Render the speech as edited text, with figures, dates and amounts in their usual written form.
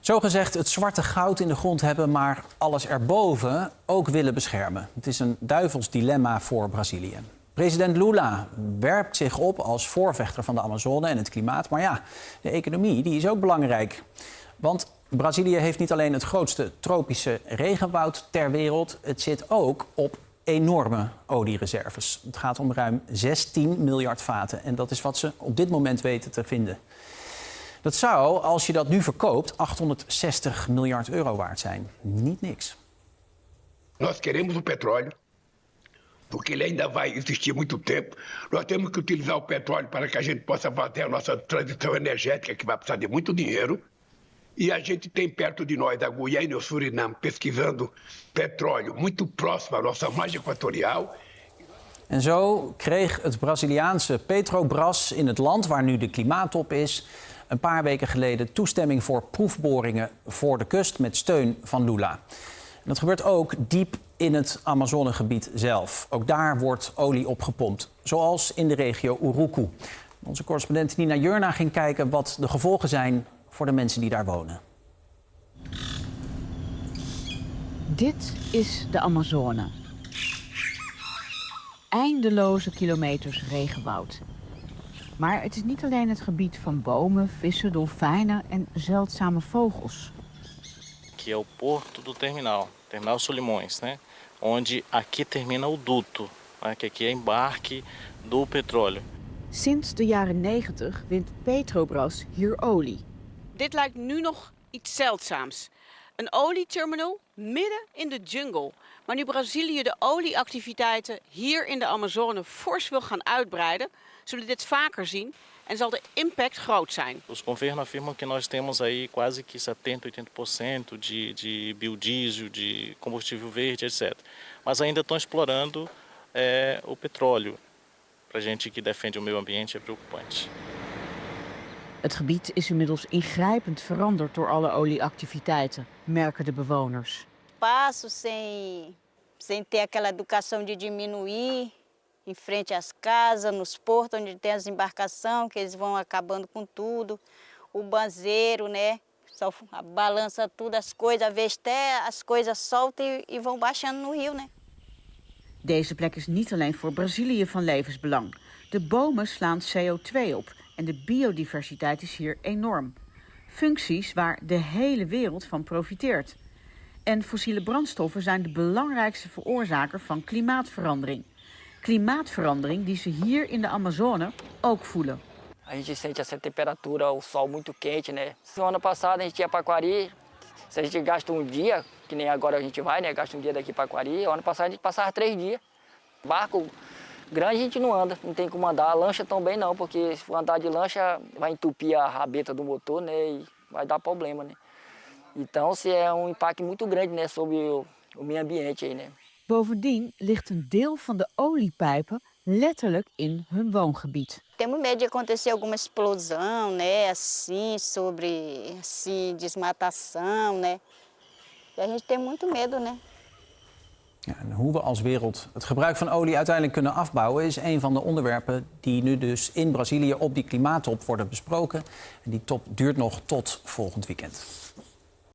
Zogezegd het zwarte goud in de grond hebben, maar alles erboven ook willen beschermen. Het is een duivels dilemma voor Brazilië. President Lula werpt zich op als voorvechter van de Amazone en het klimaat. Maar ja, de economie die is ook belangrijk. Want Brazilië heeft niet alleen het grootste tropische regenwoud ter wereld. Het zit ook op enorme oliereserves. Het gaat om ruim 16 miljard vaten. En dat is wat ze op dit moment weten te vinden. Dat zou, als je dat nu verkoopt, 860 miljard euro waard zijn. Niet niks. Nós queremos o petróleo, porque ele ainda vai existir muito tempo. Nós temos que utilizar o petróleo para que a gente possa fazer a nossa transição energética, que vai precisar de muito dinheiro. E a gente tem perto de nós, a Guiana e o Suriname, pesquisando petróleo muito próximo à nossa margem equatorial. En zo kreeg het Braziliaanse Petrobras in het land waar nu de klimaattop is een paar weken geleden toestemming voor proefboringen voor de kust met steun van Lula. En dat gebeurt ook diep in het Amazonegebied zelf. Ook daar wordt olie opgepompt, zoals in de regio Urucu. Onze correspondent Nina Jurna ging kijken wat de gevolgen zijn voor de mensen die daar wonen. Dit is de Amazone. Eindeloze kilometers regenwoud. Maar het is niet alleen het gebied van bomen, vissen, dolfijnen en zeldzame vogels. Aqui é o porto do terminal, Terminal Solimões, né? Onde aqui termina o duto, né? Que aqui é embarque do petróleo. Sinds de jaren 90 wint Petrobras hier olie. Dit lijkt nu nog iets zeldzaams. Een olieterminal midden in de jungle. Maar nu Brazilië de olieactiviteiten hier in de Amazone fors wil gaan uitbreiden, zullen we dit vaker zien en zal de impact groot zijn. Os governos afirmam que nós temos aí quase que 70-80% de biodiesel, de combustível verde, etc. Mas ainda estão explorando o petróleo. Para a gente que defende o meio ambiente é preocupante. Het gebied is inmiddels ingrijpend veranderd door alle olieactiviteiten, merken de bewoners. Passo sem ter aquela educação de diminuir em frente às casas, nos portos onde tem as embarcações, que eles vão acabando com tudo. O banzeiro, né? Só balança tudo, as coisas, às vezes até as coisas soltam e vão baixando no rio, né? Deze plek is niet alleen voor Brazilië van levensbelang. De bomen slaan CO2 op en de biodiversiteit is hier enorm. Functies waar de hele wereld van profiteert. En fossiele brandstoffen zijn de belangrijkste veroorzaker van klimaatverandering. Klimaatverandering die ze hier in de Amazone ook voelen. A gente sente essa temperatura, o sol muito quente, né? No ano passado a gente ia para Aquari, se a gente gasta dia, que nem agora a gente vai, né? Gasta dia daqui para Aquari, o ano passado a gente passava 3 dias. Barco grande a gente não anda, não tem como andar. A lancha também não, porque se for andar de lancha vai entupir a rabeta do motor, né? E vai dar problema, né? Então é impacto muito grande, né? Sobre o meio ambiente aí, né? Bovendien ligt een deel van de oliepijpen letterlijk in hun woongebied. Temos medo de acontecer alguma explosão, né? Assim, sobre desmatação, né? E a gente tem muito medo, né? Ja, en hoe we als wereld het gebruik van olie uiteindelijk kunnen afbouwen is een van de onderwerpen die nu dus in Brazilië op die klimaattop worden besproken. En die top duurt nog tot volgend weekend.